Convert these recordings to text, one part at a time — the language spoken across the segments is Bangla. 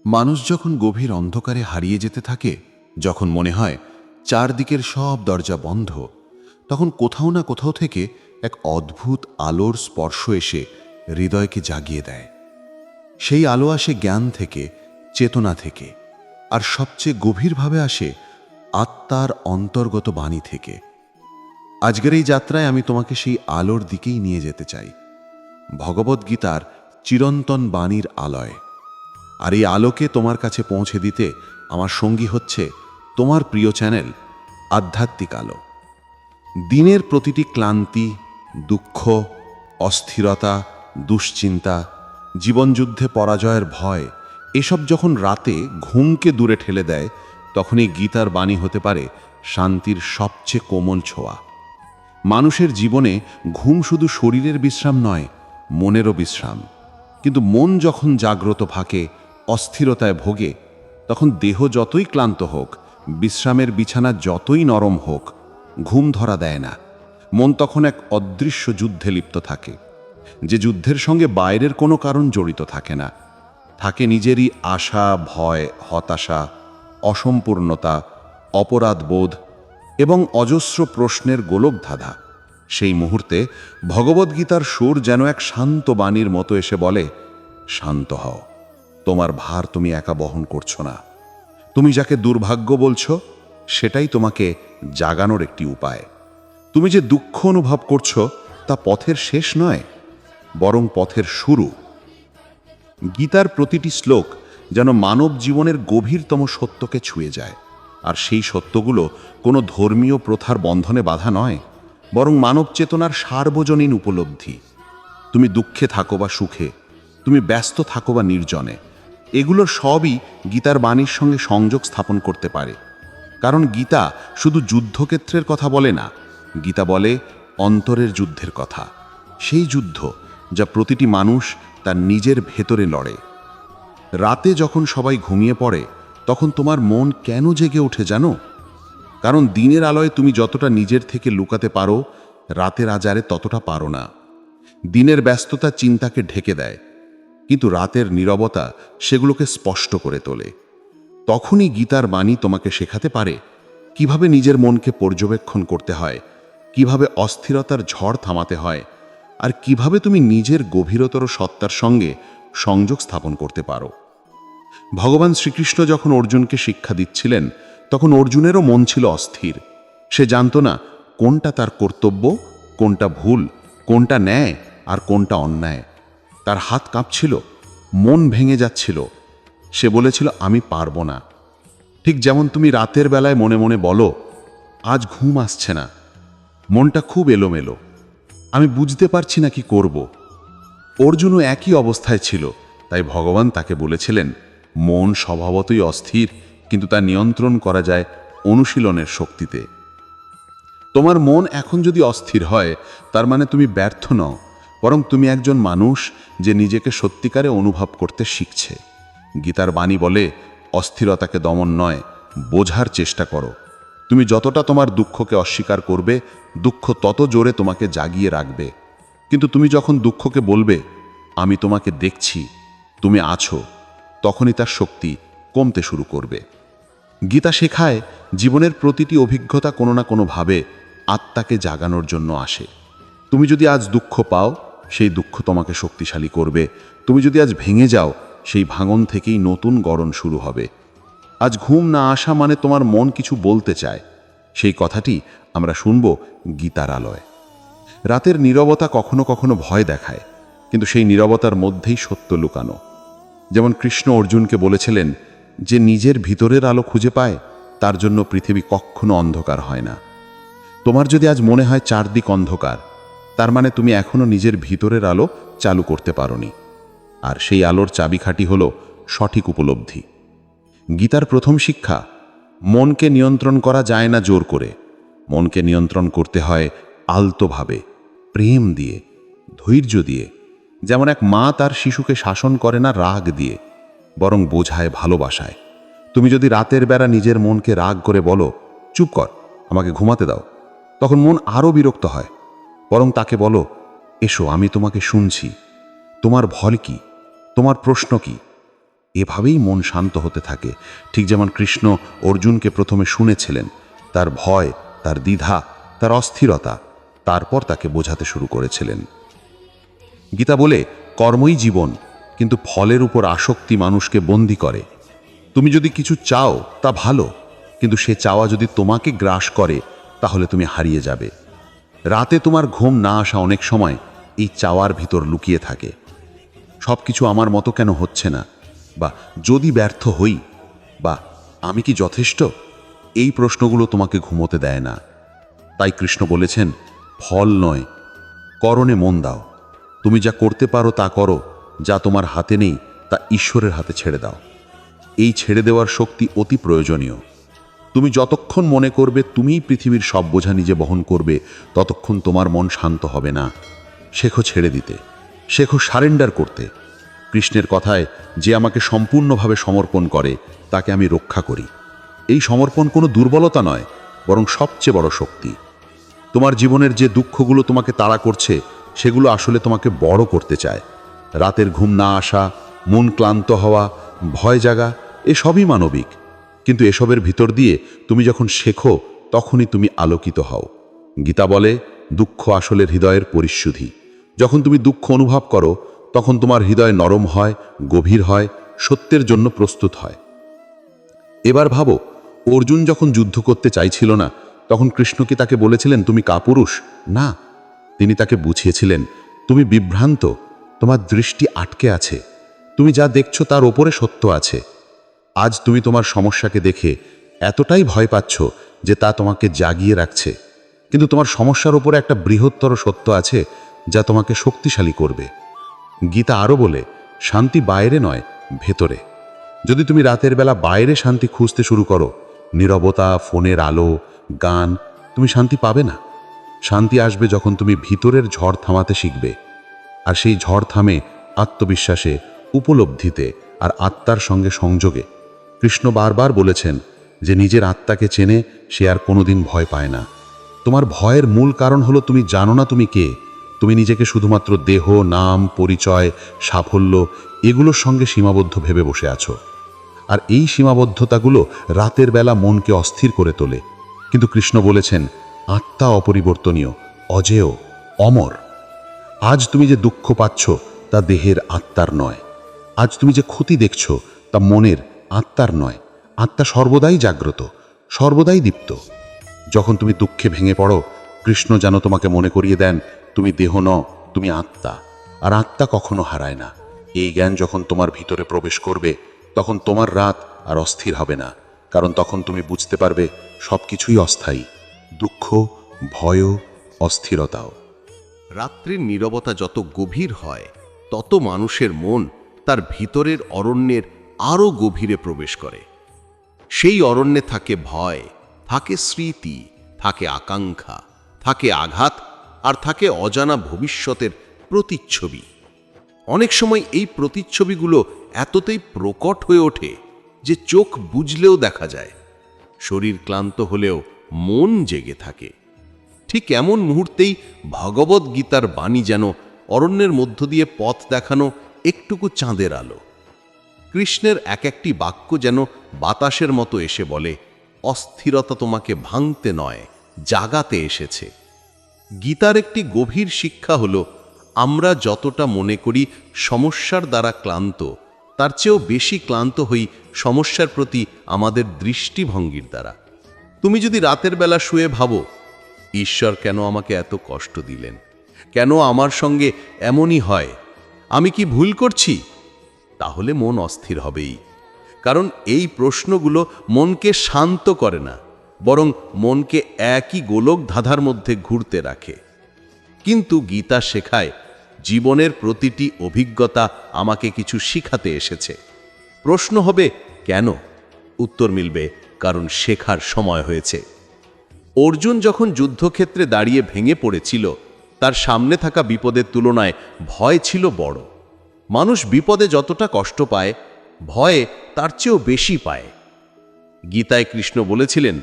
মানুষ যখন গভীর অন্ধকারে হারিয়ে যেতে থাকে, যখন মনে হয় চারদিকের সব দরজা বন্ধ, তখন কোথাও না কোথাও থেকে এক অদ্ভুত আলোর স্পর্শ এসে হৃদয়কে জাগিয়ে দেয়। সেই আলো আসে জ্ঞান থেকে, চেতনা থেকে, আর সবচেয়ে গভীরভাবে আসে আত্মার অন্তর্গত বাণী থেকে। আজকের এই যাত্রায় আমি তোমাকে সেই আলোর দিকেই নিয়ে যেতে চাই, ভগবদ্গীতার চিরন্তন বাণীর আলয়। আর এই আলোকে তোমার কাছে পৌঁছে দিতে আমার সঙ্গী হচ্ছে তোমার প্রিয় চ্যানেল আধ্যাত্মিক আলো। দিনের প্রতিটি ক্লান্তি, দুঃখ, অস্থিরতা, দুশ্চিন্তা, জীবনযুদ্ধে পরাজয়ের ভয়, এসব যখন রাতে ঘুমকে দূরে ঠেলে দেয়, তখনই গীতার বাণী হতে পারে শান্তির সবচেয়ে কোমল ছোঁয়া। মানুষের জীবনে ঘুম শুধু শরীরের বিশ্রাম নয়, মনেরও বিশ্রাম। কিন্তু মন যখন জাগ্রত থাকে, অস্থিরতায় ভোগে, তখন দেহ যতই ক্লান্ত হোক, বিশ্রামের বিছানা যতই নরম হোক, ঘুম ধরা দেয় না। মন তখন এক অদৃশ্য যুদ্ধে লিপ্ত থাকে, যে যুদ্ধের সঙ্গে বাইরের কোনো কারণ জড়িত থাকে না। থাকে নিজেরই আশা, ভয়, হতাশা, অসম্পূর্ণতা, অপরাধবোধ এবং অজস্র প্রশ্নের গোলকধাঁধা। সেই মুহূর্তে ভগবদ্গীতার সুর যেন এক শান্ত বাণীর মতো এসে বলে, শান্ত হও, তোমার ভার তুমি একা বহন করছো না। তুমি যাকে দুর্ভাগ্য বলছো, সেটাই তোমাকে জাগানোর একটি উপায়। তুমি যে দুঃখ অনুভব করছো, তা পথের শেষ নয়, বরং পথের শুরু। গীতার প্রতিটি শ্লোক যেন মানব জীবনের গভীরতম সত্যকে ছুঁয়ে যায়। আর সেই সত্যগুলো কোনো ধর্মীয় প্রথার বন্ধনে বাধা নয়, বরং মানব চেতনার সার্বজনীন উপলব্ধি। তুমি দুঃখে থাকো বা সুখে, তুমি ব্যস্ত থাকো বা নির্জনে, এগুলোর সবই গীতার বাণীর সঙ্গে সংযোগ স্থাপন করতে পারে। কারণ গীতা শুধু যুদ্ধক্ষেত্রের কথা বলে না, গীতা বলে অন্তরের যুদ্ধের কথা। সেই যুদ্ধ যা প্রতিটি মানুষ তার নিজের ভেতরে লড়ে। রাতে যখন সবাই ঘুমিয়ে পড়ে, তখন তোমার মন কেন জেগে ওঠে জানো? কারণ দিনের আলোয় তুমি যতটা নিজের থেকে লুকাতে পারো, রাতের আজারে ততটা পারো না। দিনের ব্যস্ততা চিন্তাকে ঢেকে দেয়, কিন্তু রাতের নীরবতা সেগুলোকে স্পষ্ট করে তোলে। তখনই গীতার বাণী তোমাকে শেখাতে পারে কিভাবে নিজের মনকে পর্যবেক্ষণ করতে হয়, কিভাবে অস্থিরতার ঝড় থামাতে হয়, আর কিভাবে তুমি নিজের গভীরতর সত্তার সঙ্গে সংযোগ স্থাপন করতে পারো। ভগবান শ্রীকৃষ্ণ যখন অর্জুনকে শিক্ষা দিচ্ছিলেন, তখন অর্জুনেরও মন ছিল অস্থির। সে জানত না কোনটা তার কর্তব্য, কোনটা ভুল, কোনটা ন্যায় আর কোনটা অন্যায়। তার হাত কাঁপছিল, মন ভেঙে যাচ্ছিল। সে বলেছিল, আমি পারবো না। ঠিক যেমন তুমি রাতের বেলায় মনে মনে বলো, আজ ঘুম আসছে না, মনটা খুব এলোমেলো, আমি বুঝতে পারছি না কি করব। অর্জুনও একই অবস্থায় ছিল, তাই ভগবান তাকে বলেছিলেন, মন স্বভাবতই অস্থির, কিন্তু তা নিয়ন্ত্রণ করা যায় অনুশীলনের শক্তিতে। তোমার মন এখন যদি অস্থির হয়, তার মানে তুমি ব্যর্থ নও, বরং তুমি একজন মানুষ যে নিজেকে সত্যিকারে অনুভব করতে শিখছে। গীতার বাণী বলে, অস্থিরতাকে দমন নয়, বোঝার চেষ্টা করো। তুমি যতটা তোমার দুঃখকে অস্বীকার করবে, দুঃখ তত জোরে তোমাকে জাগিয়ে রাখবে। কিন্তু তুমি যখন দুঃখকে বলবে, আমি তোমাকে দেখছি, তুমি আছো, তখনই তার শক্তি কমতে শুরু করবে। গীতা শেখায়, জীবনের প্রতিটি অভিজ্ঞতা কোনো না কোনোভাবে আত্মাকে জাগানোর জন্য আসে। তুমি যদি আজ দুঃখ পাও, সেই দুঃখ তোমাকে শক্তিশালী করবে। তুমি যদি আজ ভেঙে যাও, সেই ভাঙন থেকেই নতুন গড়ন শুরু হবে। আজ ঘুম না আসা মানে তোমার মন কিছু বলতে চায়। সেই কথাটি আমরা শুনব গীতার আলোয়। রাতের নীরবতা কখনো কখনো ভয় দেখায়, কিন্তু সেই নীরবতার মধ্যেই সত্য লুকানো। যেমন কৃষ্ণ অর্জুনকে বলেছিলেন, যে নিজের ভিতরের আলো খুঁজে পায়, তার জন্য পৃথিবী কখনো অন্ধকার হয় না। তোমার যদি আজ মনে হয় চারদিক অন্ধকার, তার মানে তুমি এখনো নিজের ভিতরের আলো চালু করতে পারোনি। আর সেই আলোর চাবিকাঠি হলো সঠিক উপলব্ধি। গীতার প্রথম শিক্ষা, মনকে নিয়ন্ত্রণ করা যায় না জোর করে। মনকে নিয়ন্ত্রণ করতে হয় আলতোভাবে, প্রেম দিয়ে, ধৈর্য দিয়ে। যেমন এক মা তার শিশুকে শাসন করে না রাগ দিয়ে, বরং বোঝায় ভালোবাসায়। তুমি যদি রাতের বেলা নিজের মনকে রাগ করে বলো, চুপ কর, আমাকে ঘুমাতে দাও, তখন মন আরও বিরক্ত হয়। বরং তাকে বলো, এসো, আমি তোমাকে শুনছি, তোমার ভয় কি, তোমার প্রশ্ন কি। এভাবেই মন শান্ত হতে থাকে, ঠিক যেমন কৃষ্ণ অর্জুনকে প্রথমে শুনেছিলেন, তার ভয়, তার দ্বিধা, তার অস্থিরতা, তারপর তাকে বোঝাতে শুরু করেছিলেন। গীতা বলে, কর্মই জীবন, কিন্তু ফলের উপর আসক্তি মানুষকে বন্দী করে। তুমি যদি কিছু চাও তা ভালো, কিন্তু সে চাওয়া যদি তোমাকে গ্রাস করে তাহলে তুমি হারিয়ে যাবে। রাতে তোমার ঘুম না আসা অনেক সময় এই চাওয়ার ভিতর লুকিয়ে থাকে। সব কিছু আমার মতো কেন হচ্ছে না, বা যদি ব্যর্থ হই, বা আমি কি যথেষ্ট, এই প্রশ্নগুলো তোমাকে ঘুমোতে দেয় না। তাই কৃষ্ণ বলেছেন, ফল নয়, করণে মন দাও। তুমি যা করতে পারো তা করো, যা তোমার হাতে নেই তা ঈশ্বরের হাতে ছেড়ে দাও। এই ছেড়ে দেওয়ার শক্তি অতি প্রয়োজনীয়। তুমি যতক্ষণ মনে করবে তুমিই পৃথিবীর সব বোঝা নিজে বহন করবে, ততক্ষণ তোমার মন শান্ত হবে না। শেখো ছেড়ে দিতে, শেখো সারেন্ডার করতে। কৃষ্ণের কথায়, যে আমাকে সম্পূর্ণভাবে সমর্পণ করে তাকে আমি রক্ষা করি। এই সমর্পণ কোনো দুর্বলতা নয়, বরং সবচেয়ে বড় শক্তি। তোমার জীবনের যে দুঃখগুলো তোমাকে তাড়া করছে, সেগুলো আসলে তোমাকে বড় করতে চায়। রাতের ঘুম না আসা, মন ক্লান্ত হওয়া, ভয় জাগা, এসবই মানবিক। কিন্তু এসবের ভিতর দিয়ে তুমি যখন শেখো, তখনই তুমি আলোকিত হও। গীতা বলে, দুঃখ আসলে হৃদয়ের পরিশুদ্ধি। যখন তুমি দুঃখ অনুভব করো, তখন তোমার হৃদয় নরম হয়, গভীর হয়, সত্যের জন্য প্রস্তুত হয়। এবার ভাবো, অর্জুন যখন যুদ্ধ করতে চাইছিল না, তখন কৃষ্ণ কি তাকে বলেছিলেন তুমি কাপুরুষ? না, তিনি তাকে বুঝিয়েছিলেন, তুমি বিভ্রান্ত, তোমার দৃষ্টি আটকে আছে, তুমি যা দেখছো তার ওপরে সত্য আছে। আজ তুমি তোমার সমস্যাকে দেখে এতটাই ভয় পাচ্ছ যে তা তোমাকে জাগিয়ে রাখছে, কিন্তু তোমার সমস্যার ওপরে একটা বৃহত্তর সত্য আছে যা তোমাকে শক্তিশালী করবে। গীতা আরও বলে, শান্তি বাইরে নয়, ভেতরে। যদি তুমি রাতের বেলা বাইরে শান্তি খুঁজতে শুরু করো, নীরবতা, ফোনের আলো, গান, তুমি শান্তি পাবে না। শান্তি আসবে যখন তুমি ভিতরের ঝড় থামাতে শিখবে। আর সেই ঝড় থামে আত্মবিশ্বাসে, উপলব্ধিতে আর আত্মার সঙ্গে সংযোগে। কৃষ্ণ বারবার বলেছেন যে নিজের আত্মাকে চেনে সে আর কোনোদিন ভয় পায় না। তোমার ভয়ের মূল কারণ হলো তুমি জানো না তুমি কে। তুমি নিজেকে শুধুমাত্র দেহ, নাম, পরিচয়, সাফল্য এগুলোর সঙ্গে সীমাবদ্ধ ভেবে বসে আছো। আর এই সীমাবদ্ধতাগুলো রাতের বেলা মনকে অস্থির করে তোলে। কিন্তু কৃষ্ণ বলেছেন, আত্মা অপরিবর্তনীয়, অজেয়, অমর। আজ তুমি যে দুঃখ পাচ্ছ তা দেহের, আত্মার নয়। আজ তুমি যে ক্ষতি দেখছো তা মনের, আত্মার নয়। আত্মা সর্বদাই জাগ্রত, সর্বদাই দীপ্ত। যখন তুমি দুঃখে ভেঙে পড়ো, কৃষ্ণ যেন তোমাকে মনে করিয়ে দেন, তুমি দেহ নও, তুমি আত্মা। আর আত্মা কখনো হারায় না। এই জ্ঞান যখন তোমার ভিতরে প্রবেশ করবে, তখন তোমার রাত আর অস্থির হবে না। কারণ তখন তুমি বুঝতে পারবে সব কিছুই অস্থায়ী, দুঃখ, ভয়, অস্থিরতাও। রাত্রির নীরবতা যত গভীর হয়, তত মানুষের মন তার ভিতরের অরণ্যের আরও গভীরে প্রবেশ করে। সেই অরণ্যে থাকে ভয়, থাকে স্মৃতি, থাকে আকাঙ্ক্ষা, থাকে আঘাত, আর থাকে অজানা ভবিষ্যতের প্রতিচ্ছবি। অনেক সময় এই প্রতিচ্ছবিগুলো এতটাই প্রকট হয়ে ওঠে যে চোখ বুজলেও দেখা যায়। শরীর ক্লান্ত হলেও মন জেগে থাকে। ঠিক এমন মুহূর্তেই ভগবদ্ গীতার বাণী যেন অরণ্যের মধ্য দিয়ে পথ দেখানো একটুকু চাঁদের আলো। কৃষ্ণের এক একটি বাক্য যেন বাতাসের মতো এসে বলে, অস্থিরতা তোমাকে ভাঙতে নয়, জাগাতে এসেছে। গীতার একটি গভীর শিক্ষা হলো, আমরা যতটা মনে করি সমস্যার দ্বারা ক্লান্ত, তার চেয়েও বেশি ক্লান্ত হই সমস্যার প্রতি আমাদের দৃষ্টিভঙ্গির দ্বারা। তুমি যদি রাতের বেলা শুয়ে ভাবো, ঈশ্বর কেন আমাকে এত কষ্ট দিলেন, কেন আমার সঙ্গে এমনই হয়, আমি কি ভুল করছি, তাহলে মন অস্থির হবেই। কারণ এই প্রশ্নগুলো মনকে শান্ত করে না, বরং মনকে একই গোলক ধাঁধার মধ্যে ঘুরতে রাখে। কিন্তু গীতা শেখায়, জীবনের প্রতিটি অভিজ্ঞতা আমাকে কিছু শিখাতে এসেছে। প্রশ্ন হবে কেন? উত্তর মিলবে কারণ শেখার সময় হয়েছে। অর্জুন যখন যুদ্ধক্ষেত্রে দাঁড়িয়ে ভেঙে পড়েছিল, তার সামনে থাকা বিপদের তুলনায় ভয় ছিল বড়। মানুষ বিপদে যতটা কষ্ট পায়, ভয়ে তার চেয়েও বেশি পায়। গীতায় কৃষ্ণ বলেছিলেন,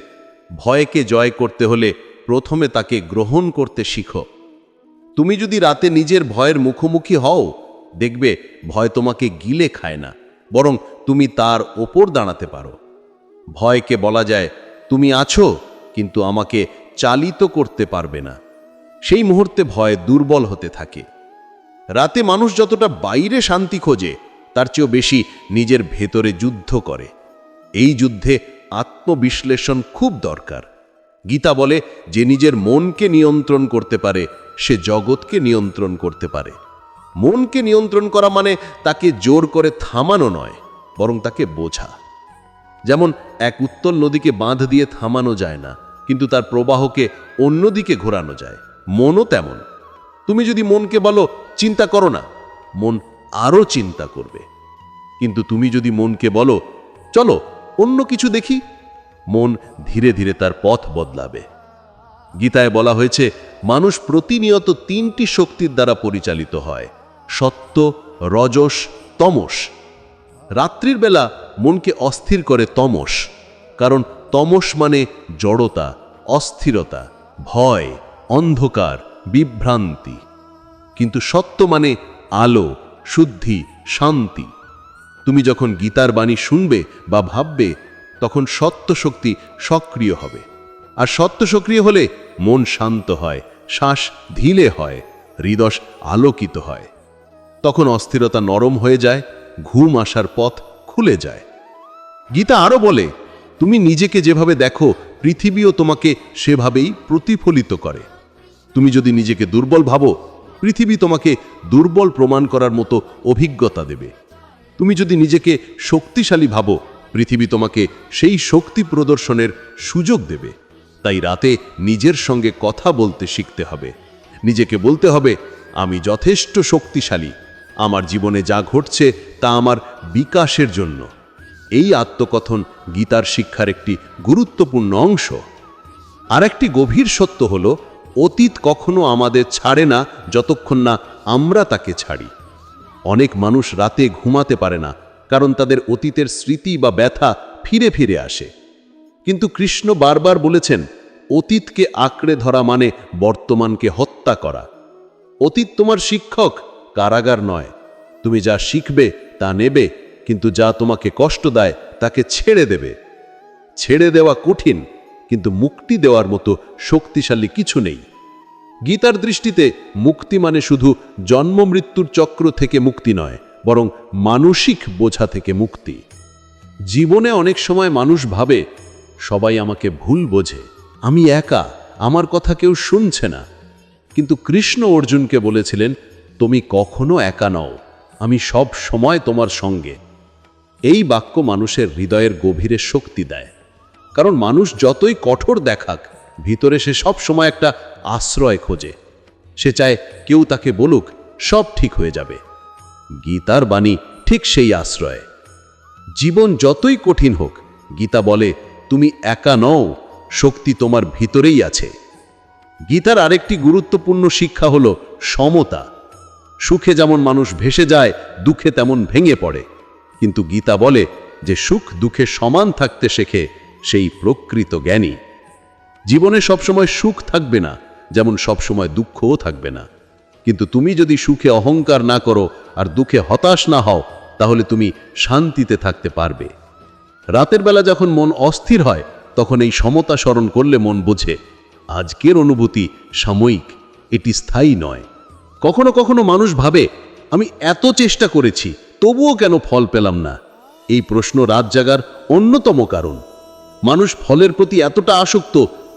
ভয়কে জয় করতে হলে প্রথমে তাকে গ্রহণ করতে শিখো। তুমি যদি রাতে নিজের ভয়ের মুখোমুখি হও, দেখবে ভয় তোমাকে গিলে খায় না, বরং তুমি তার ওপর দাঁড়াতে পারো। ভয়কে বলা যায়, তুমি আছো কিন্তু আমাকে চালিত করতে পারবে না। সেই মুহূর্তে ভয় দুর্বল হতে থাকে। রাতে মানুষ যতটা বাইরে শান্তি খোঁজে তার চেয়েও বেশি নিজের ভেতরে যুদ্ধ করে। এই যুদ্ধে আত্মবিশ্লেষণ খুব দরকার। গীতা বলে, যে নিজের মনকে নিয়ন্ত্রণ করতে পারে সে জগৎকে নিয়ন্ত্রণ করতে পারে। মনকে নিয়ন্ত্রণ করা মানে তাকে জোর করে থামানো নয়, বরং তাকে বোঝা। যেমন এক উত্তল নদীকে বাঁধ দিয়ে থামানো যায় না, কিন্তু তার প্রবাহকে অন্যদিকে ঘোরানো যায়। মনও তেমন। তুমি যদি মনকে বলো চিন্তা করো না, মন আরও চিন্তা করবে। কিন্তু তুমি যদি মনকে বলো চলো অন্য কিছু দেখি, মন ধীরে ধীরে তার পথ বদলাবে। গীতায় বলা হয়েছে, মানুষ প্রতিনিয়ত 3টি শক্তির দ্বারা পরিচালিত হয়: সত্য, রজস, তমস। রাত্রির বেলা মনকে অস্থির করে তমস, কারণ তমস মানে জড়তা, অস্থিরতা, ভয়, অন্ধকার, বিভ্রান্তি। কিন্তু সত্য মানে আলো, শুদ্ধি, শান্তি। তুমি যখন গীতার বাণী শুনবে বা ভাববে, তখন সত্য শক্তি সক্রিয় হবে। আর সত্য সক্রিয় হলে মন শান্ত হয়, শ্বাস ধীরে হয়, হৃদয় আলোকিত হয়। তখন অস্থিরতা নরম হয়ে যায়, ঘুম আসার পথ খুলে যায়। গীতা আরও বলে, তুমি নিজেকে যেভাবে দেখো পৃথিবীও তোমাকে সেভাবেই প্রতিফলিত করে। তুমি যদি নিজেকে দুর্বল ভাবো, পৃথিবী তোমাকে দুর্বল প্রমাণ করার মতো অভিজ্ঞতা দেবে। তুমি যদি নিজেকে শক্তিশালী ভাবো, পৃথিবী তোমাকে সেই শক্তি প্রদর্শনের সুযোগ দেবে। তাই রাতে নিজের সঙ্গে কথা বলতে শিখতে হবে। নিজেকে বলতে হবে, আমি যথেষ্ট শক্তিশালী, আমার জীবনে যা ঘটছে তা আমার বিকাশের জন্য। এই আত্মকথন গীতার শিক্ষার একটি গুরুত্বপূর্ণ অংশ। আর একটি গভীর সত্য হলো, অতীত কখনো আমাদের ছাড়ে না যতক্ষণ না আমরা তাকে ছাড়ি। অনেক মানুষ রাতে ঘুমাতে পারে না, কারণ তাদের অতীতের স্মৃতি বা ব্যথা ফিরে ফিরে আসে। কিন্তু কৃষ্ণ বারবার বলেছেন, অতীতকে আঁকড়ে ধরা মানে বর্তমানকে হত্যা করা। অতীত তোমার শিক্ষক, কারাগার নয়। তুমি যা শিখবে তা নেবে, কিন্তু যা তোমাকে কষ্ট দেয় তাকে ছেড়ে দেবে। ছেড়ে দেওয়া কঠিন, কিন্তু মুক্তি দেওয়ার মতো শক্তিশালী কিছু নেই। গীতার দৃষ্টিতে মুক্তি মানে শুধু জন্ম মৃত্যুর চক্র থেকে মুক্তি নয়, বরং মানসিক বোঝা থেকে মুক্তি। জীবনে অনেক সময় মানুষ ভাবে, সবাই আমাকে ভুল বোঝে, আমি একা, আমার কথা কেউ শুনছে না। কিন্তু কৃষ্ণ অর্জুনকে বলেছিলেন, তুমি কখনো একা নও, আমি সব সময় তোমার সঙ্গে। এই বাক্য মানুষের হৃদয়ের গভীরে শক্তি দেয়। কারণ মানুষ যতই কঠোর দেখাক, ভিতরে সে সব সময় একটা আশ্রয় খোঁজে। সে চায় কেউ তাকে বলুক সব ঠিক হয়ে যাবে। গীতার বাণী ঠিক সেই আশ্রয়। জীবন যতই কঠিন হোক, গীতা বলে, তুমি একা নও, শক্তি তোমার ভিতরেই আছে। গীতার আরেকটি গুরুত্বপূর্ণ শিক্ষা হলো সমতা। সুখে যেমন মানুষ ভেসে যায়, দুঃখে তেমন ভেঙে পড়ে। কিন্তু গীতা বলে, যে সুখ দুঃখে সমান থাকতে শেখে সেই প্রকৃত জ্ঞানী। জীবনে সবসময় সুখ থাকবে না, যেমন সবসময় দুঃখও থাকবে না। কিন্তু তুমি যদি সুখে অহংকার না করো আর দুঃখে হতাশ না হও, তাহলে তুমি শান্তিতে থাকতে পারবে। রাতের বেলা যখন মন অস্থির হয়, তখন এই সমতা স্মরণ করলে মন বোঝে, আজকের অনুভূতি সাময়িক, এটি স্থায়ী নয়। কখনো কখনো মানুষ ভাবে, আমি এত চেষ্টা করেছি, তবুও কেন ফল পেলাম না? এই প্রশ্ন রাত জাগার অন্যতম কারণ। মানুষ ফলের প্রতি এতটা আসক্ত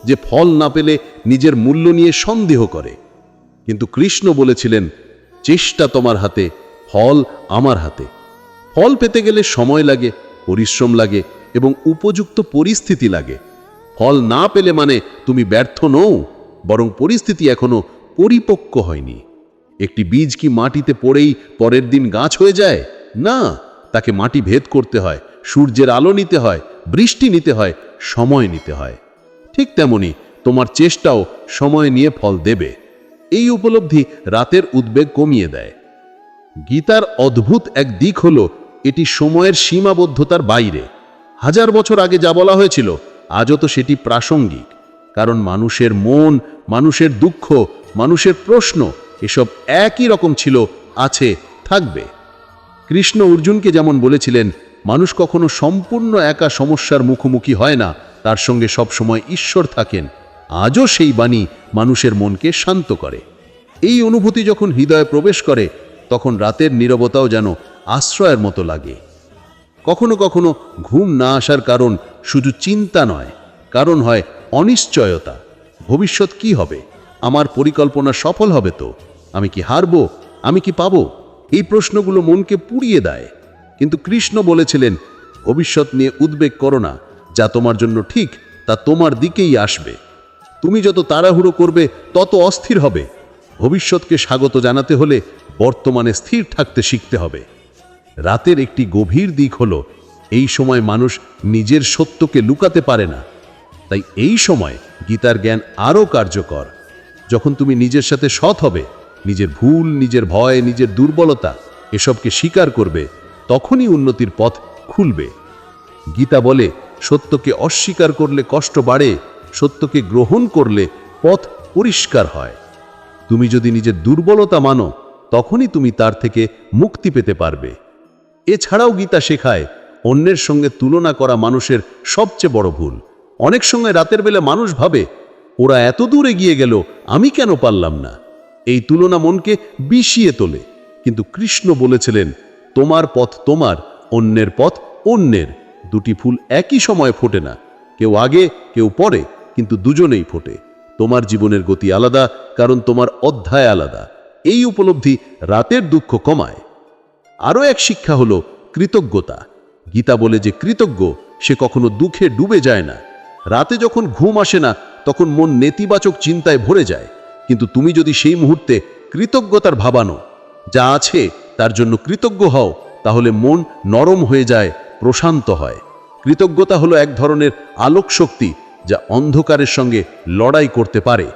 যে ফল না পেলে নিজের মূল্য নিয়ে সন্দেহ করে। কিন্তু কৃষ্ণ বলেছিলেন, চেষ্টা তোমার হাতে, ফল আমার হাতে। ফল পেতে গেলে সময় লাগে, পরিশ্রম লাগে এবং উপযুক্ত পরিস্থিতি লাগে। ফল না পেলে মানে তুমি ব্যর্থ নও, বরং পরিস্থিতি এখনো পরিপক্ক হয়নি। একটি বীজ কি মাটিতে পড়েই পরের দিন গাছ হয়ে যায়? না, তাকে মাটি ভেদ করতে হয়, সূর্যের আলো নিতে হয়, বৃষ্টি নিতে হয়, সময় নিতে হয়। ঠিক তেমনি তোমার চেষ্টাও সময় নিয়ে ফল দেবে। এই উপলব্ধি রাতের উদ্বেগ কমিয়ে দেয়। গীতার অদ্ভুত এক দিক হলো, এটি সময়ের সীমাবদ্ধতার বাইরে। 1000 বছর আগে যা বলা হয়েছিল, আজও তো সেটি প্রাসঙ্গিক। কারণ মানুষের মন, মানুষের দুঃখ, মানুষের প্রশ্ন এসব একই রকম ছিল, আছে, থাকবে। কৃষ্ণ অর্জুনকে যেমন বলেছিলেন, মানুষ কখনো সম্পূর্ণ একা সমস্যার মুখোমুখি হয় না, তার সঙ্গে সবসময় ঈশ্বর থাকেন। আজও সেই বাণী মানুষের মনকে শান্ত করে। এই অনুভূতি যখন হৃদয়ে প্রবেশ করে, তখন রাতের নীরবতাও যেন আশ্রয়ের মতো লাগে। কখনো কখনো ঘুম না আসার কারণ শুধু চিন্তা নয়, কারণ হয় অনিশ্চয়তা। ভবিষ্যৎ কি হবে? আমার পরিকল্পনা সফল হবে তো? আমি কি হারবো? আমি কি পাবো? এই প্রশ্নগুলো মনকে পুড়িয়ে দেয়। কিন্তু কৃষ্ণ বলেছিলেন, ভবিষ্যৎ নিয়ে উদ্বেগ করো না, যা তোমার জন্য ঠিক তা তোমার দিকেই আসবে। তুমি যত তাড়াহুড়ো করবে তত অস্থির হবে। ভবিষ্যৎকে স্বাগত জানাতে হলে বর্তমানে স্থির থাকতে শিখতে হবে। রাতের একটি গভীর দিক হলো, এই সময় মানুষ নিজের সত্যকে লুকাতে পারে না। তাই এই সময় গীতার জ্ঞান আরও কার্যকর। যখন তুমি নিজের সাথে সৎ হবে, নিজের ভুল, নিজের ভয়, নিজের দুর্বলতা এসবকে স্বীকার করবে, তখনই উন্নতির পথ খুলবে। গীতা বলে, সত্যকে অস্বীকার করলে কষ্ট বাড়ে, সত্যকে গ্রহণ করলে পথ পরিষ্কার হয়। তুমি যদি নিজের দুর্বলতা মানো, তখনই তুমি তার থেকে মুক্তি পেতে পারবে। এছাড়াও গীতা শেখায়, অন্যের সঙ্গে তুলনা করা মানুষের সবচেয়ে বড় ভুল। অনেক সময় রাতের বেলা মানুষ ভাবে, ওরা এত দূর এগিয়ে গেল, আমি কেন পারলাম না? এই তুলনা মনকে বিষিয়ে তোলে। কিন্তু কৃষ্ণ বলেছিলেন, তোমার পথ তোমার, অন্যের পথ অন্যের। দুটি ফুল একই সময়ে ফোটে না, কেউ আগে কেউ পরে, কিন্তু দুজনেই ফোটে। তোমার জীবনের গতি আলাদা, কারণ তোমার অধ্যায় আলাদা। এই উপলব্ধি রাতের দুঃখ কমায়। আরও এক শিক্ষা হলো কৃতজ্ঞতা। গীতা বলে যে কৃতজ্ঞ সে কখনো দুঃখে ডুবে যায় না। রাতে যখন ঘুম আসে না, তখন মন নেতিবাচক চিন্তায় ভরে যায়। কিন্তু তুমি যদি সেই মুহূর্তে কৃতজ্ঞতার ভাবানো, যা আছে তার জন্য কৃতজ্ঞ হও, তাহলে মন নরম হয়ে যায়, প্রশান্ত হয়। কৃতজ্ঞতা হলো এক ধরনের আলোক শক্তি, যা অন্ধকারের সঙ্গে লড়াই করতে পারে।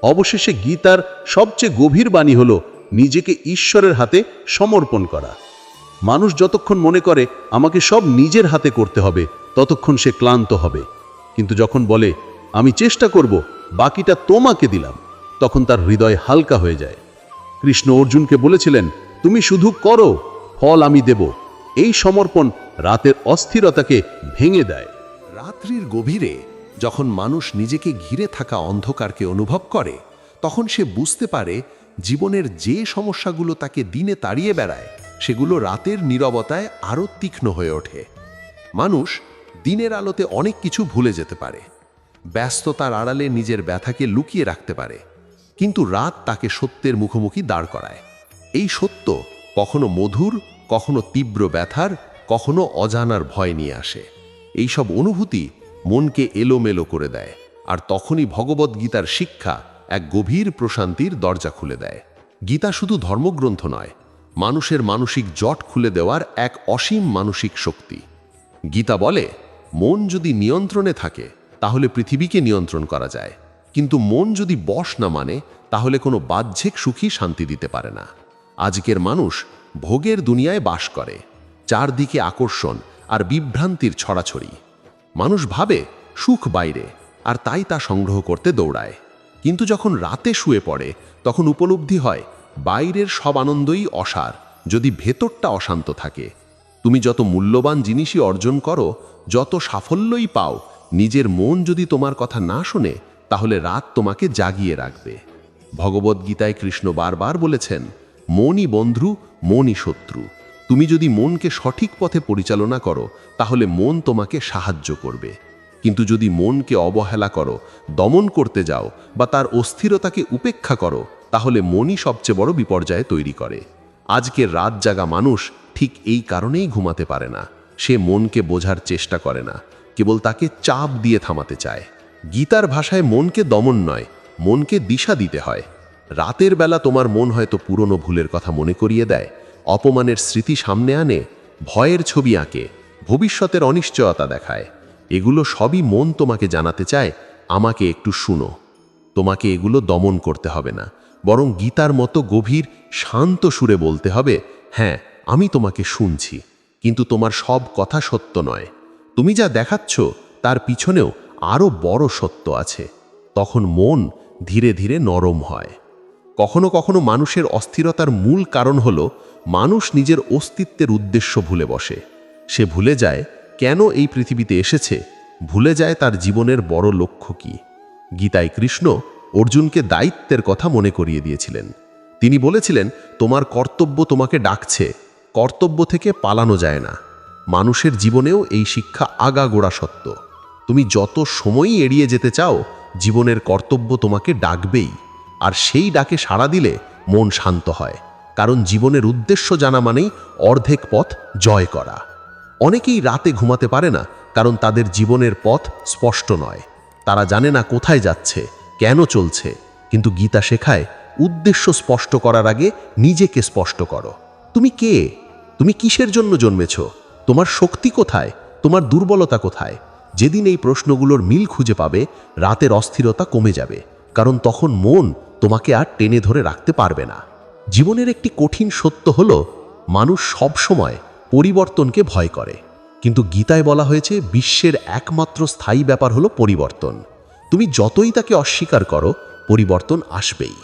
অবশেষে গীতার সবচেয়ে গভীর বাণী হলো নিজেকে ঈশ্বরের হাতে সমর্পণ করা। মানুষ যতক্ষণ মনে করে আমাকে সব নিজের হাতে করতে হবে, ততক্ষণ সে ক্লান্ত হবে। কিন্তু যখন বলে, আমি চেষ্টা করব, বাকিটা তোমাকে দিলাম, তখন তার হৃদয় হালকা হয়ে যায়। কৃষ্ণ অর্জুনকে বলেছিলেন, তুমি শুধু করো, ফল আমি দেব। এই সমর্পণ রাতের অস্থিরতাকে ভেঙে দেয়। রাত্রির গভীরে যখন মানুষ নিজেকে ঘিরে থাকা অন্ধকারকে অনুভব করে, তখন সে বুঝতে পারে জীবনের যে সমস্যাগুলো তাকে দিনে তাড়িয়ে বেড়ায়, সেগুলো রাতের নীরবতায় আরও তীক্ষ্ণ হয়ে ওঠে। মানুষ দিনের আলোতে অনেক কিছু ভুলে যেতে পারে, ব্যস্ততার আড়ালে নিজের ব্যথাকে লুকিয়ে রাখতে পারে, কিন্তু রাত তাকে সত্যের মুখোমুখি দাঁড় করায়। এই সত্য কখনো মধুর, কখনো তীব্র ব্যথার, কখনো অজানার ভয় নিয়ে আসে। এইসব অনুভূতি মনকে এলোমেলো করে দেয়, আর তখনই ভগবদ্গীতার শিক্ষা এক গভীর প্রশান্তির দরজা খুলে দেয়। গীতা শুধু ধর্মগ্রন্থ নয়, মানুষের মানসিক জট খুলে দেওয়ার এক অসীম মানসিক শক্তি। গীতা বলে, মন যদি নিয়ন্ত্রণে থাকে তাহলে পৃথিবীকে নিয়ন্ত্রণ করা যায়, কিন্তু মন যদি বশ না মানে, তাহলে কোনো বাহ্যিক সুখী শান্তি দিতে পারে না। আজকের মানুষ ভোগের দুনিয়ায় বাস করে, চারদিকে আকর্ষণ আর বিভ্রান্তির ছড়াছড়ি। মানুষ ভাবে সুখ বাইরে, আর তাই তা সংগ্রহ করতে দৌড়ায়। কিন্তু যখন রাতে শুয়ে পড়ে, তখন উপলব্ধি হয় বাইরের সব আনন্দই অসার, যদি ভেতরটা অশান্ত থাকে। তুমি যত মূল্যবান জিনিসই অর্জন করো, যত সাফল্যই পাও, নিজের মন যদি তোমার কথা না শোনে, তাহলে রাত তোমাকে জাগিয়ে রাখবে। ভগবদ্গীতায় কৃষ্ণ বারবার বলেছেন, মনই বন্ধু, মনই শত্রু। তুমি যদি মনকে সঠিক পথে পরিচালনা করো, তাহলে মন তোমাকে সাহায্য করবে। কিন্তু যদি মনকে অবহেলা করো, দমন করতে যাও, বা তার অস্থিরতাকে উপেক্ষা করো, তাহলে মনই সবচেয়ে বড় বিপর্যয় তৈরি করে। আজকের রাত জাগা মানুষ ঠিক এই কারণেই ঘুমাতে পারে না। সে মনকে বোঝার চেষ্টা করে না, কেবল তাকে চাপ দিয়ে থামাতে চায়। গীতার ভাষায় মনকে দমন নয়, মনকে দিশা দিতে হয়। রাতের বেলা তোমার মন হয়তো পুরনো ভুলের কথা মনে করিয়ে দেয়, অপমানের স্মৃতি সামনে আনে, ভয়ের ছবি আঁকে, ভবিষ্যতের অনিশ্চয়তা দেখায়। এগুলো সবই মন তোমাকে জানাতে চায়, আমাকে একটু শুনো। তোমাকে এগুলো দমন করতে হবে না, বরং গীতার মতো গভীর শান্ত সুরে বলতে হবে, হ্যাঁ আমি তোমাকে শুনছি, কিন্তু তোমার সব কথা সত্য নয়। তুমি যা দেখাচ্ছ তার পিছনেও আরও বড় সত্য আছে। তখন মন ধীরে ধীরে নরম হয়। কখনো কখনো মানুষের অস্থিরতার মূল কারণ হলো মানুষ নিজের অস্তিত্বের উদ্দেশ্য ভুলে বসে। সে ভুলে যায় কেন এই পৃথিবীতে এসেছে, ভুলে যায় তার জীবনের বড় লক্ষ্য কি। গীতায় কৃষ্ণ অর্জুনকে দায়িত্বের কথা মনে করিয়ে দিয়েছিলেন। তিনি বলেছিলেন, তোমার কর্তব্য তোমাকে ডাকছে, কর্তব্য থেকে পালানো যায় না। মানুষের জীবনেও এই শিক্ষা আগাগোড়া সত্য। তুমি যত সময়ই এড়িয়ে যেতে চাও, জীবনের কর্তব্য তোমাকে ডাকবেই, আর সেই ডাকে সাড়া দিলে মন শান্ত হয়। কারণ জীবনের উদ্দেশ্য জানা মানেই অর্ধেক পথ জয় করা। অনেকেই রাতে ঘুমাতে পারে না, কারণ তাদের জীবনের পথ স্পষ্ট নয়। তারা জানে না কোথায় যাচ্ছে, কেন চলছে। কিন্তু গীতা শেখায়, উদ্দেশ্য স্পষ্ট করার আগে নিজেকে স্পষ্ট করো। তুমি কে? তুমি কিসের জন্য জন্মেছ? তোমার শক্তি কোথায়? তোমার দুর্বলতা কোথায়? যেদিন এই প্রশ্নগুলোর মিল খুঁজে পাবে, রাতের অস্থিরতা কমে যাবে। কারণ তখন মন তোমাকে আর টেনে ধরে রাখতে পারবে না। জীবনের একটি কঠিন সত্য হলো, মানুষ সব সময় পরিবর্তনকে ভয় করে। কিন্তু গীতায় বলা হয়েছে, বিশ্বের একমাত্র স্থায়ী ব্যাপার হলো পরিবর্তন। তুমি যতই তাকে অস্বীকার করো, পরিবর্তন আসবেই।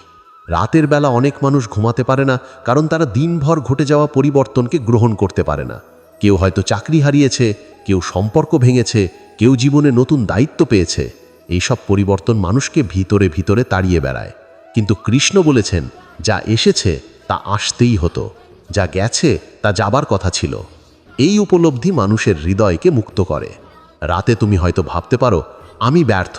রাতের বেলা অনেক মানুষ ঘুমাতে পারে না, কারণ তারা দিনভর ঘটে যাওয়া পরিবর্তনকে গ্রহণ করতে পারে না। কেউ হয়তো চাকরি হারিয়েছে, কেউ সম্পর্ক ভেঙেছে, কেউ জীবনে নতুন দায়িত্ব পেয়েছে। এইসব পরিবর্তন মানুষকে ভিতরে ভিতরে তাড়িয়ে বেড়ায়। কিন্তু কৃষ্ণ বলেছেন, যা এসেছে তা আসতেই হতো, যা গেছে তা যাবার কথা ছিল। এই উপলব্ধি মানুষের হৃদয়কে মুক্ত করে। রাতে তুমি হয়তো ভাবতে পারো, আমি ব্যর্থ।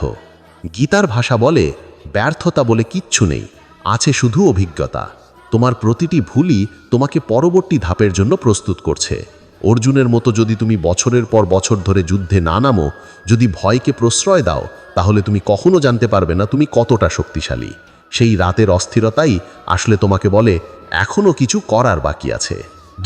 গীতার ভাষা বলে, ব্যর্থতা বলে কিচ্ছু নেই, আছে শুধু অভিজ্ঞতা। তোমার প্রতিটি ভুলই তোমাকে পরবর্তী ধাপের জন্য প্রস্তুত করছে। অর্জুনের মতো যদি তুমি বছরের পর বছর ধরে যুদ্ধে না নামো, যদি ভয়কে প্রশ্রয় দাও, তাহলে তুমি কখনো জানতে পারবে না তুমি কতটা শক্তিশালী। সেই রাতের অস্থিরতাই আসলে তোমাকে বলে, এখনো কিছু করার বাকি আছে।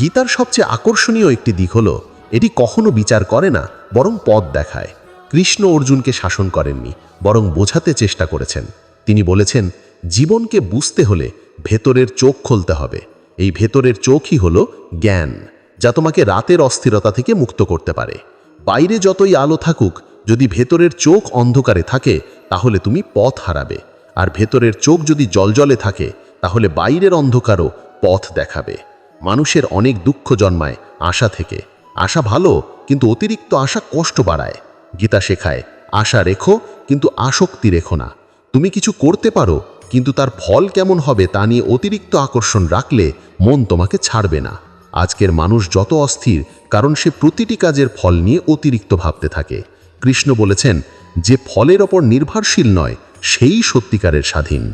গীতার সবচেয়ে আকর্ষণীয় একটি দিক হলো, এটি কখনো বিচার করে না, বরং পথ দেখায়। কৃষ্ণ অর্জুনকে শাসন করেননি, বরং বোঝাতে চেষ্টা করেছেন। তিনি বলেছেন, জীবনকে বুঝতে হলে ভেতরের চোখ খুলতে হবে। এই ভেতরের চোখই হলো জ্ঞান, যা তোমাকে রাতের অস্থিরতা থেকে মুক্ত করতে পারে। বাইরে যতই আলো থাকুক, যদি ভেতরের চোখ অন্ধকারে থাকে, তাহলে তুমি পথ হারাবে। আর ভেতরের চোখ যদি জ্বলজ্বলে থাকে, তাহলে বাইরের অন্ধকারও পথ দেখাবে। মানুষের অনেক দুঃখ জন্মায় আশা থেকে। আশা ভালো, কিন্তু অতিরিক্ত আশা কষ্ট বাড়ায়। গীতা শেখায়, আশা রেখো, কিন্তু আসক্তি রেখো না। তুমি কিছু করতে পারো, কিন্তু তার ফল কেমন হবে তা নিয়ে অতিরিক্ত আকর্ষণ রাখলে মন তোমাকে ছাড়বে না। আজকের মানুষ যত অস্থির, কারণ সে প্রতিটি কাজের ফল নিয়ে অতিরিক্ত ভাবতে থাকে। কৃষ্ণ বলেছেন, যে ফলের ওপর নির্ভরশীল নয়, সেই সত্যিকারের স্বাধীন।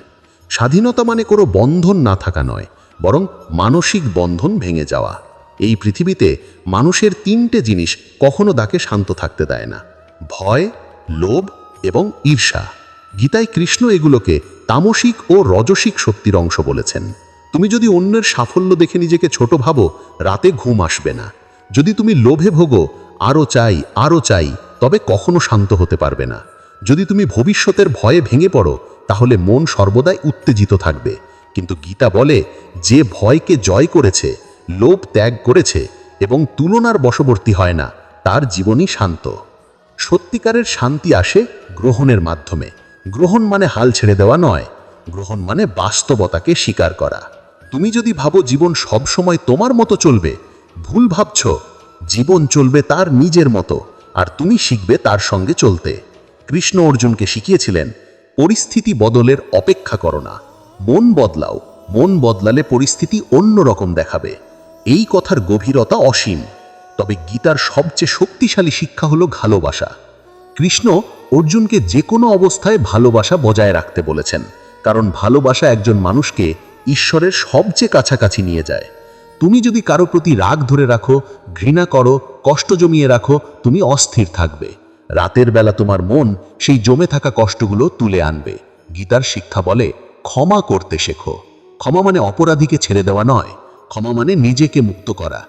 স্বাধীনতা মানে কোনো বন্ধন না থাকা নয়, বরং মানসিক বন্ধন ভেঙে যাওয়া। এই পৃথিবীতে মানুষের তিনটে জিনিস কখনো তাকে শান্ত থাকতে দেয় না: ভয়, লোভ এবং ঈর্ষা। গীতায় কৃষ্ণ এগুলোকে তামসিক ও রজসিক শক্তির অংশ বলেছেন। তুমি যদি অন্যের সাফল্য দেখে নিজেকে ছোট ভাবো, রাতে ঘুম আসবে না। যদি তুমি লোভে ভোগো, আরও চাই, তবে কখনো শান্ত হতে পারবে না। যদি তুমি ভবিষ্যতের ভয়ে ভেঙে পড়ো, তাহলে মন সর্বদাই উত্তেজিত থাকবে। কিন্তু গীতা বলে, যে ভয়কে জয় করেছে, লোভ ত্যাগ করেছে এবং তুলনার বশবর্তী হয় না, তার জীবনই শান্ত। সত্যিকারের শান্তি আসে গ্রহণের মাধ্যমে। গ্রহণ মানে হাল ছেড়ে দেওয়া নয়, গ্রহণ মানে বাস্তবতাকে স্বীকার করা। তুমি যদি ভাবো জীবন সব সময় তোমার মতো চলবে, ভুল ভাবছ। জীবন চলবে তার নিজের মতো, আর তুমি শিখবে তার সঙ্গে চলতে। কৃষ্ণ অর্জুনকে শিখিয়েছিলেন, পরিস্থিতি বদলের অপেক্ষা করো না, মন বদলাও। মন বদলালে পরিস্থিতি অন্য রকম দেখাবে। এই কথার গভীরতা অসীম। তবে গীতার সবচেয়ে শক্তিশালী শিক্ষা হলো ভালোবাসা। কৃষ্ণ অর্জুনকে যে কোনো অবস্থায় ভালোবাসা বজায় রাখতে বলেছেন, কারণ ভালোবাসা একজন মানুষকে ঈশ্বরের সবচেয়ে কাছাকাছি নিয়ে যায়। তুমি যদি কারো প্রতি রাগ ধরে রাখো, ঘৃণা করো, কষ্ট জমিয়ে রাখো, তুমি অস্থির থাকবে। রাতের বেলা তোমার মন সেই জমে থাকা কষ্টগুলো তুলে আনবে। গীতার শিক্ষা বলে, ক্ষমা করতে শেখো। ক্ষমা মানে অপরাধীকে ছেড়ে দেওয়া নয়, ক্ষমা মানে নিজেকে মুক্ত করা।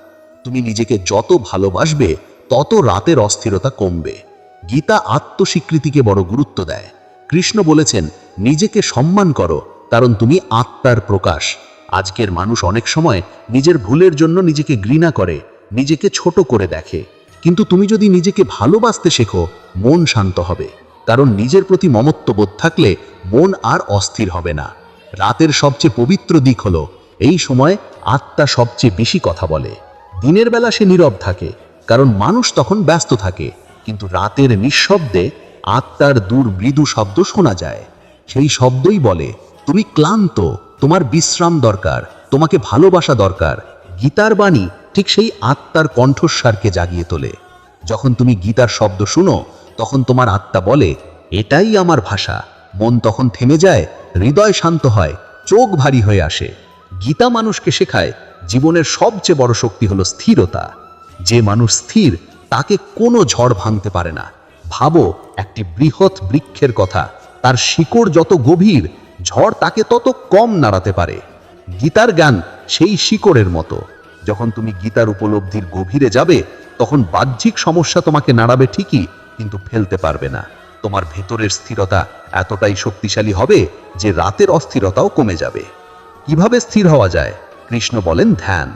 তুমি নিজেকে যত ভালোবাসবে, তত রাতের অস্থিরতা কমবে। গীতা আত্মস্বীকৃতিকে বড় গুরুত্ব দেয়। কৃষ্ণ বলেছেন, নিজেকে সম্মান করো, কারণ তুমি আত্মার প্রকাশ। আজকের মানুষ অনেক সময় নিজের ভুলের জন্য নিজেকে ঘৃণা করে, নিজেকে ছোট করে দেখে। কিন্তু তুমি যদি নিজেকে ভালোবাসতে শেখো, মন শান্ত হবে। কারণ নিজের প্রতি মমত্ববোধ থাকলে মন আর অস্থির হবে না। রাতের সবচেয়ে পবিত্র দিক হলো, এই সময় আত্মা সবচেয়ে বেশি কথা বলে। দিনের বেলা সে নীরব থাকে, কারণ মানুষ তখন ব্যস্ত থাকে, কিন্তু রাতের নিঃশব্দে আত্মার দূর মৃদু শব্দ শোনা যায়। সেই শব্দই বলে, তুমি ক্লান্ত, তোমার বিশ্রাম দরকার, তোমাকে ভালোবাসা দরকার। গীতার বাণী ঠিক সেই আত্মার কণ্ঠস্বরকে জাগিয়ে তোলে। যখন তুমি গীতার শব্দ শুনো, তখন তোমার আত্মা বলে, এটাই আমার ভাষা। মন তখন থেমে যায়, হৃদয় শান্ত হয়, চোখ ভারী হয়ে আসে। গীতা মানুষকে শেখায় জীবনের সবচেয়ে বড় শক্তি হলো স্থিরতা। যে মানুষ স্থির, তাকে কোনো ঝড় ভাঙতে পারে না। ভাবো একটি বৃহৎ বৃক্ষের কথা, তার শিকড় যত গভীর, ঝড় তাকে তত কম নাড়াতে পারে। গীতার জ্ঞান সেই শিকড়ের মতো। যখন তুমি গীতার উপলব্ধির গভীরে যাবে, তখন বাহ্যিক সমস্যা তোমাকে নাড়াবে ঠিকই, কিন্তু ফেলতে পারবে না। তোমার ভেতরের স্থিরতা এতটাই শক্তিশালী হবে যে রাতের অস্থিরতাও কমে যাবে। কিভাবে স্থির হওয়া যায়? কৃষ্ণ বলেন ধ্যান।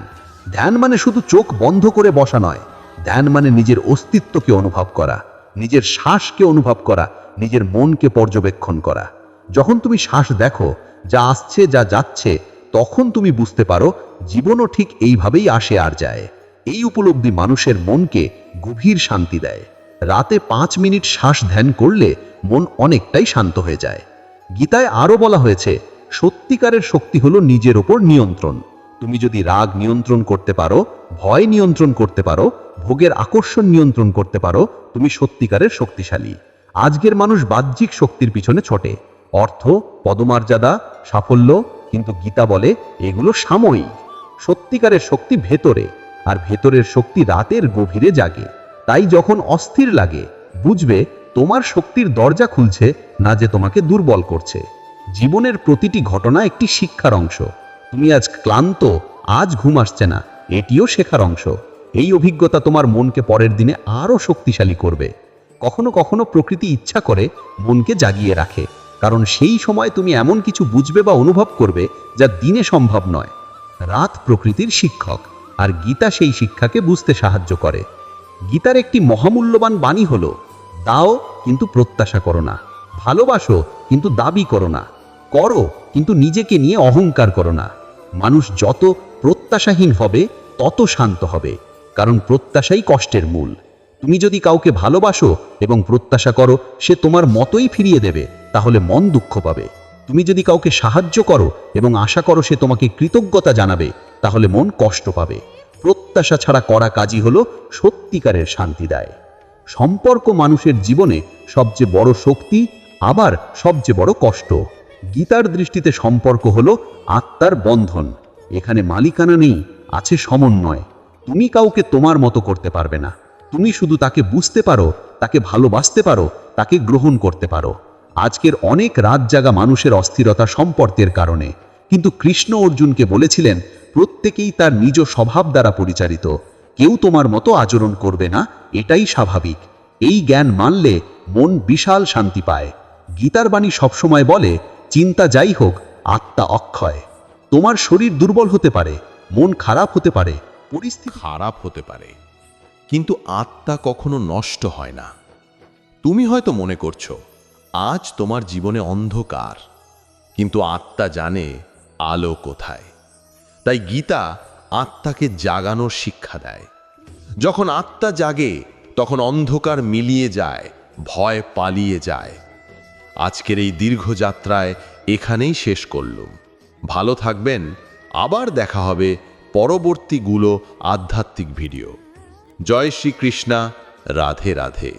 ধ্যান মানে শুধু চোখ বন্ধ করে বসা নয়। ধ্যান মানে নিজের অস্তিত্বকে অনুভব করা, নিজের শ্বাসকে অনুভব করা, নিজের মনকে পর্যবেক্ষণ করা। যখন তুমি শ্বাস দেখো, যা আসছে যা যাচ্ছে, তখন তুমি বুঝতে পারো জীবনও ঠিক এইভাবেই আসে আর যায়। এই উপলব্ধি মানুষের মনকে গভীর শান্তি দেয়। রাতে 5 মিনিট শ্বাস ধ্যান করলে মন অনেকটাই শান্ত হয়ে যায়। গীতায় আরও বলা হয়েছে, সত্যিকারের শক্তি হলো নিজের ওপর নিয়ন্ত্রণ। তুমি যদি রাগ নিয়ন্ত্রণ করতে পারো, ভয় নিয়ন্ত্রণ করতে পারো, ভোগের আকর্ষণ নিয়ন্ত্রণ করতে পারো, তুমি সত্যিকারের শক্তিশালী। আজকের মানুষ বাহ্যিক শক্তির পিছনে ছোটে, অর্থ, পদমর্যাদা, সাফল্য, কিন্তু গীতা বলে এগুলো সাময়িক। সত্যিকারের শক্তি ভেতরে, আর ভেতরের শক্তি রাতের গভীরে জাগে। তাই যখন অস্থির লাগে, বুঝবে তোমার শক্তির দরজা খুলছে, না যে তোমাকে দুর্বল করছে। জীবনের প্রতিটি ঘটনা একটি শিক্ষার অংশ। তুমি আজ ক্লান্ত, আজ ঘুম আসছে না, এটিও শেখার অংশ। এই অভিজ্ঞতা তোমার মনকে পরের দিনে আরও শক্তিশালী করবে। কখনো কখনো প্রকৃতি ইচ্ছা করে মনকে জাগিয়ে রাখে, কারণ সেই সময় তুমি এমন কিছু বুঝবে বা অনুভব করবে যা দিনে সম্ভব নয়। রাত প্রকৃতির শিক্ষক, আর গীতা সেই শিক্ষাকে বুঝতে সাহায্য করে। গীতার একটি মহামূল্যবান বাণী হলো, দাও কিন্তু প্রত্যাশা করো না, ভালোবাসো কিন্তু দাবি করো না, করো কিন্তু নিজেকে নিয়ে অহংকার করো না। মানুষ যত প্রত্যাশাহীন হবে, তত শান্ত হবে, কারণ প্রত্যাশাই কষ্টের মূল। তুমি যদি কাউকে ভালোবাসো এবং প্রত্যাশা করো সে তোমার মতোই ফিরিয়ে দেবে, তাহলে মন দুঃখ পাবে। তুমি যদি কাউকে সাহায্য করো এবং আশা করো সে তোমাকে কৃতজ্ঞতা জানাবে, তাহলে মন কষ্ট পাবে। প্রত্যাশা ছাড়া করা কাজই হলো সত্যিকারের শান্তি দেয়। সম্পর্ক মানুষের জীবনে সবচেয়ে বড় শক্তি, আবার সবচেয়ে বড় কষ্ট। গীতার দৃষ্টিতে সম্পর্ক হলো আত্মার বন্ধন। এখানে মালিকানা নেই, আছে সমন্বয়। তুমি কাউকে তোমার মতো করতে পারবে না, তুমি শুধু তাকে বুঝতে পারো, তাকে ভালোবাসতে পারো, তাকে গ্রহণ করতে পারো। আজকের অনেক রাত জাগা মানুষের অস্থিরতা সম্পর্কের কারণে, কিন্তু কৃষ্ণ অর্জুনকে বলেছিলেন, প্রত্যেকেই তার নিজ স্বভাব দ্বারা পরিচালিত, কেউ তোমার মতো আচরণ করবে না, এটাই স্বাভাবিক। এই জ্ঞান মানলে মন বিশাল শান্তি পায়। গীতার বাণী সবসময় বলে, চিন্তা যাই হোক, আত্মা অক্ষয়। তোমার শরীর দুর্বল হতে পারে, মন খারাপ হতে পারে, পরিস্থিতি খারাপ হতে পারে, কিন্তু আত্মা কখনো নষ্ট হয় না। তুমি হয়তো মনে করছো আজ তোমার জীবনে অন্ধকার, কিন্তু আত্মা জানে আলো কোথায়। তাই গীতা আত্মাকে জাগানোর শিক্ষা দেয়। যখন আত্মা জাগে, তখন অন্ধকার মিলিয়ে যায়, ভয় পালিয়ে যায়। আজকের এই দীর্ঘ যাত্রায় এখানেই শেষ করলুম। ভালো থাকবেন, আবার দেখা হবে পরবর্তীগুলো আধ্যাত্মিক ভিডিও। জয় শ্রীকৃষ্ণা, রাধে রাধে।